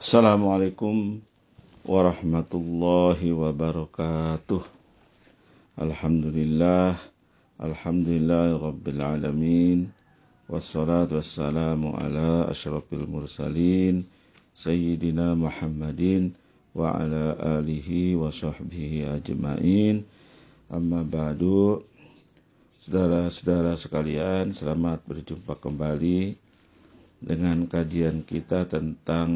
Assalamualaikum warahmatullahi wabarakatuh. Alhamdulillah, alhamdulillahirabbil alamin. Wassalatu wassalamu ala asyrafil mursalin sayyidina Muhammadin wa ala alihi wa sahbihi ajma'in. Amma ba'du. Saudara-saudara sekalian, selamat berjumpa kembali dengan kajian kita tentang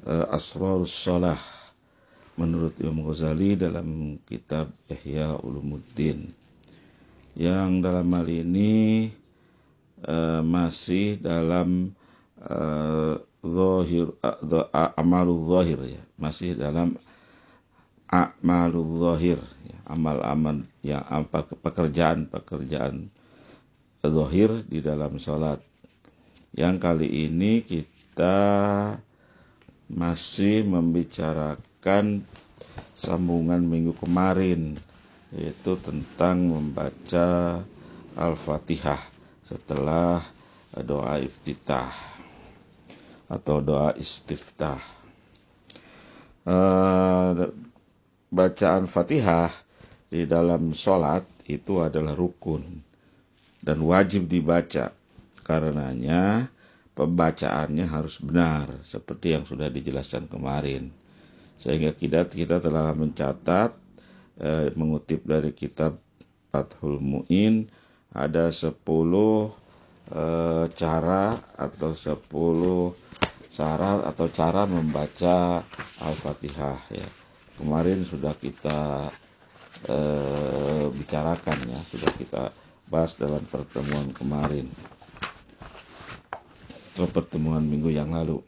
Asrarus Shalah menurut Imam Ghazali dalam kitab Ihya Ulumuddin, yang dalam hal ini masih dalam amalul zahir, ya, masih dalam amalul zahir, ya, amal-amal yang pekerjaan zahir di dalam salat. Yang kali ini kita masih membicarakan sambungan minggu kemarin, yaitu tentang membaca Al-Fatihah setelah doa iftitah atau doa istiftah. Bacaan Fatihah di dalam sholat itu adalah rukun dan wajib dibaca. Karenanya pembacaannya harus benar seperti yang sudah dijelaskan kemarin. Sehingga kita telah mencatat, mengutip dari kitab Fathul Mu'in, ada 10 cara atau 10 syarat atau cara membaca Al-Fatihah, ya. Kemarin sudah kita bicarakan, ya, sudah kita bahas dalam pertemuan kemarin atau pertemuan minggu yang lalu.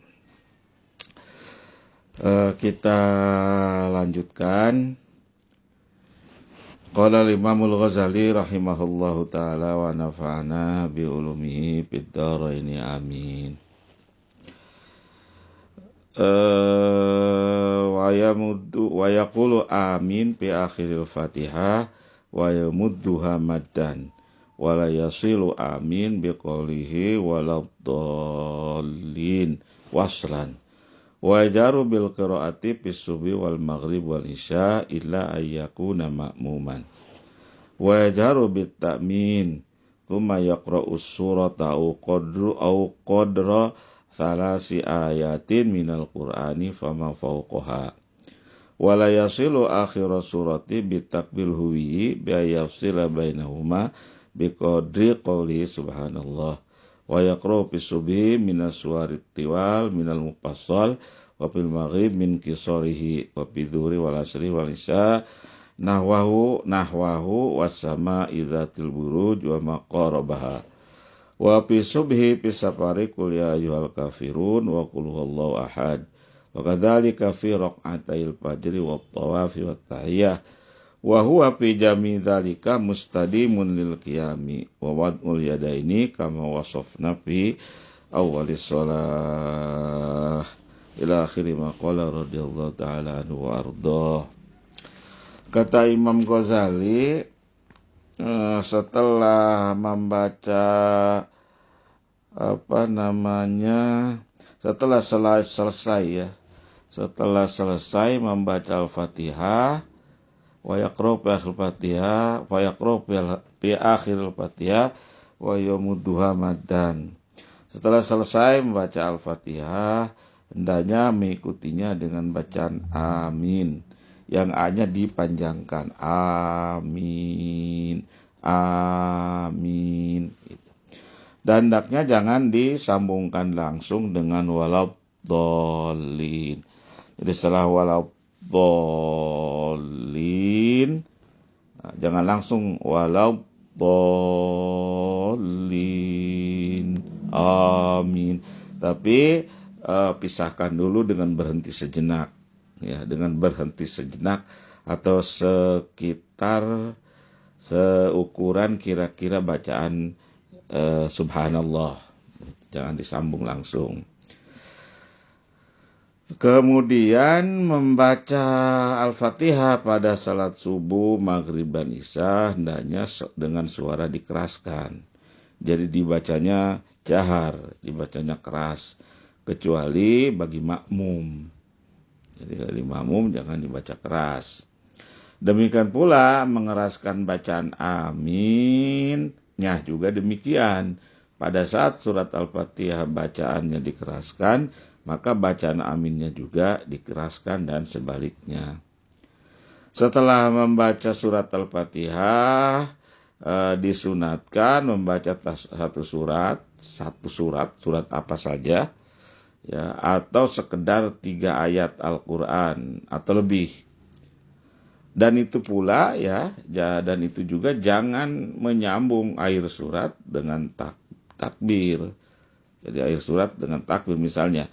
Kita lanjutkan. Qala Imamul Ghazali rahimahullahu ta'ala wa nafa'ana bi ulumihi fid dharaini amin. Wa yaqulu amin fi akhiril Fatihah wa yamudduha maddan wala yasilu amin biqaulihi waladdallin waslan wa jaru bil qiraati fis subhi wal maghrib wal isya illa ayyakuna ma'muman wa jaru bit ta'min thumma yaqra'us surata au qadra salasi ayatin minal qur'ani fama fawqaha wala yasilu akhir surati bitakbil huwi bi yafsila bainahuma biqadri qawli subhanallah wa yaqra'u fi subhi minas suwarit tiwal minal mufassal wa fil maghrib min qisarihi wa fi dhuhri wal asri wal isya nahwahu was-sama idzatil buruj wa maqarabaha wa fi subhi fi safari qul ya ayyuhal kafirun wa qul huwallahu ahad wa kadzalika fi raq'atayil fajri wat tawafi wat tahiyyah wa huwa fi jami dzalika mustadimun lil qiyami wa wad'ul yadaini kama wasafna fi awwalis shalah ila akhir ma qala radhiyallahu ta'ala anhu wa ardhah. Kata Imam Ghazali, setelah membaca setelah selesai membaca Al-Fatihah wa yaqra'u fi akhir Al-Fatihah wa yamudduha maddan. Setelah selesai membaca Al-Fatihah, hendaknya mengikutinya dengan bacaan amin, yang A-nya dipanjangkan, amin, amin. Dan hendaknya jangan disambungkan langsung dengan waladdallin. Jadi setelah waladdallin, jangan langsung waladdallin, amin. Tapi pisahkan dulu dengan berhenti sejenak, ya, dengan berhenti sejenak atau sekitar seukuran kira-kira bacaan subhanallah. Jangan disambung langsung. Kemudian membaca Al-Fatihah pada salat subuh, maghrib, dan isya hendaknya dengan suara dikeraskan. Jadi dibacanya jahar, dibacanya keras. kecuali bagi makmum. Jadi bagi makmum jangan dibaca keras. Demikian pula mengeraskan bacaan aminnya juga demikian. Pada saat surat Al-Fatihah bacaannya dikeraskan, maka bacaan aminnya juga dikeraskan dan sebaliknya. Setelah membaca surat Al-Fatihah, disunatkan membaca surat apa saja, ya, atau sekedar 3 ayat Al-Quran atau lebih. Dan itu pula dan itu juga jangan menyambung akhir surat dengan takbir. Jadi akhir surat dengan takbir, misalnya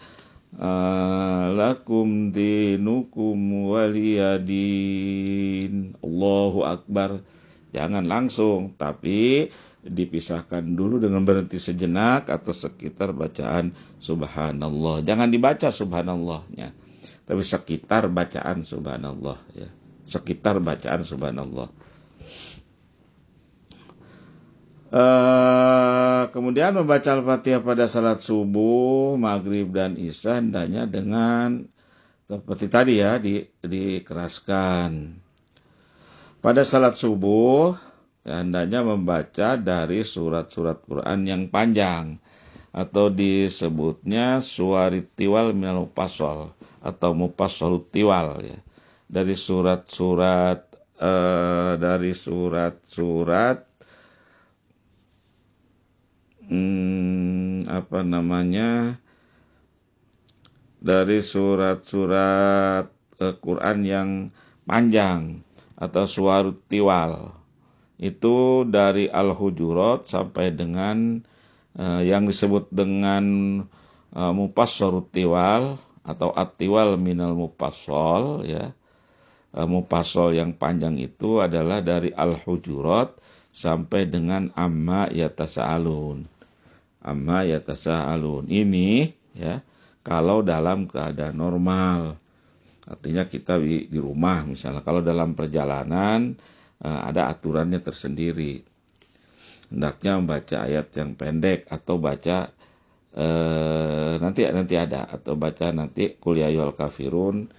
lakum dinukum waliyadin, Allahu Akbar. Jangan langsung, tapi dipisahkan dulu dengan berhenti sejenak atau sekitar bacaan subhanallah. Jangan dibaca subhanallahnya, tapi sekitar bacaan subhanallah, ya. Sekitar bacaan subhanallah. Kemudian membaca Al-Fatihah pada salat subuh, maghrib, dan isya hendaknya dengan seperti tadi ya, dikeraskan. Pada salat subuh hendaknya membaca dari surat-surat Quran yang panjang, atau disebutnya suwarit tiwal minal mufassal atau mufassalut tiwal, ya. Dari surat-surat dari surat-surat Quran yang panjang atau suwarit tiwal. Itu dari Al-Hujurat sampai dengan yang disebut dengan mufassalut tiwal atau at-tiwal minal mufassal, ya. Mufassal yang panjang itu adalah dari Al-Hujurat sampai dengan amma yatasaalun. Amma yatasaalun ini, ya, kalau dalam keadaan normal. Artinya kita di rumah misalnya. Kalau dalam perjalanan ada aturannya tersendiri. Hendaknya membaca ayat yang pendek atau baca nanti ada, atau baca nanti qul ya ayyuhal kafirun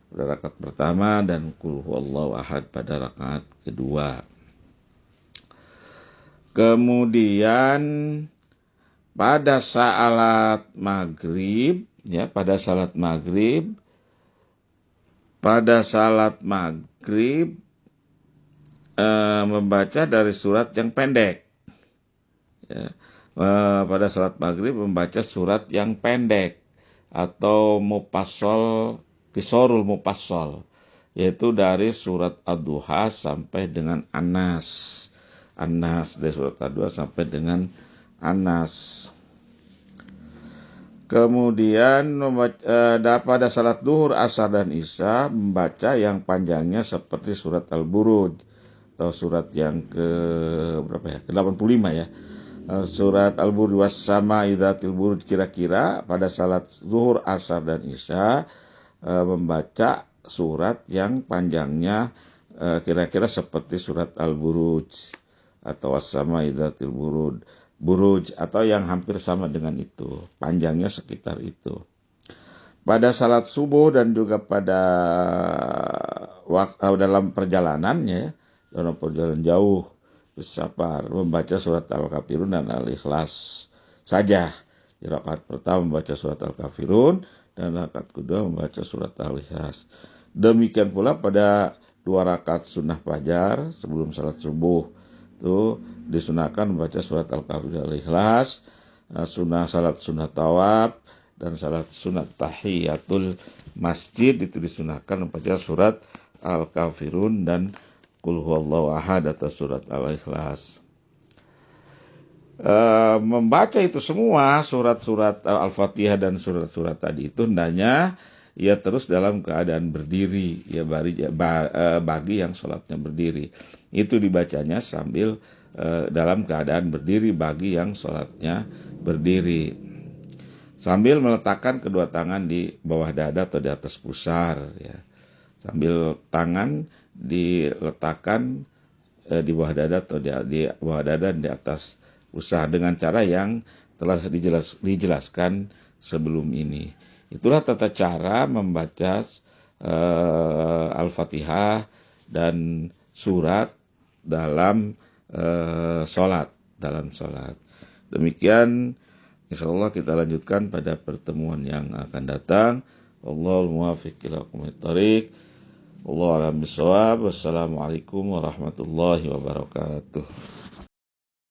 pada rakaat pertama dan qul huwallahu ahad pada rakaat kedua. Kemudian pada salat maghrib, membaca dari surat yang pendek. Ya. Pada salat maghrib membaca surat yang pendek atau mufassal, qisarul mufassal, yaitu dari surat Ad-Duha sampai dengan An-Nas. Dari surat Ad-Duha sampai dengan An-Nas. Kemudian pada salat duhur, asar, dan isya membaca yang panjangnya seperti surat Al-Buruj atau surat yang ke-85 ya. Surat Al-Buruj was-samaa'i dzatil buruj, kira-kira pada salat zuhur, asar, dan isya membaca surat yang panjangnya kira-kira seperti surat Al-Buruj atau was-samaa'i dzatil buruj atau yang hampir sama dengan itu, panjangnya sekitar itu. Pada salat subuh dan juga pada dalam perjalanannya, dalam perjalanan jauh, bersafar, membaca surat Al-Kafirun dan Al-Ikhlas saja. Di rakaat pertama membaca surat Al-Kafirun dan rakaat kedua membaca surat Al-Ikhlas. Demikian pula pada 2 rakaat sunnah fajar sebelum salat subuh itu disunahkan membaca surat Al-Kafirun dan Al-Ikhlas, salat sunnah tawaf dan salat sunnah tahiyatul masjid itu disunahkan membaca surat Al-Kafirun dan qul huwallahu ahad atau surat Al-Ikhlas. Membaca itu semua surat-surat Al-Fatihah dan surat-surat tadi itu hendaknya ya terus dalam keadaan berdiri, ya, bagi yang sholatnya berdiri. Itu dibacanya sambil dalam keadaan berdiri bagi yang sholatnya berdiri. Sambil meletakkan kedua tangan di bawah dada atau di atas pusar, ya. Sambil tangan diletakkan di bawah dada atau di bawah dada dan di atas pusar dengan cara yang telah dijelaskan sebelum ini. Itulah tata cara membaca Al-Fatihah dan surat dalam sholat. Demikian, insyaallah kita lanjutkan pada pertemuan yang akan datang. Wallahul muwaffiq ila aqwamit thoriq. Wallahu a'lam bishawab. Wassalamualaikum warahmatullahi wabarakatuh.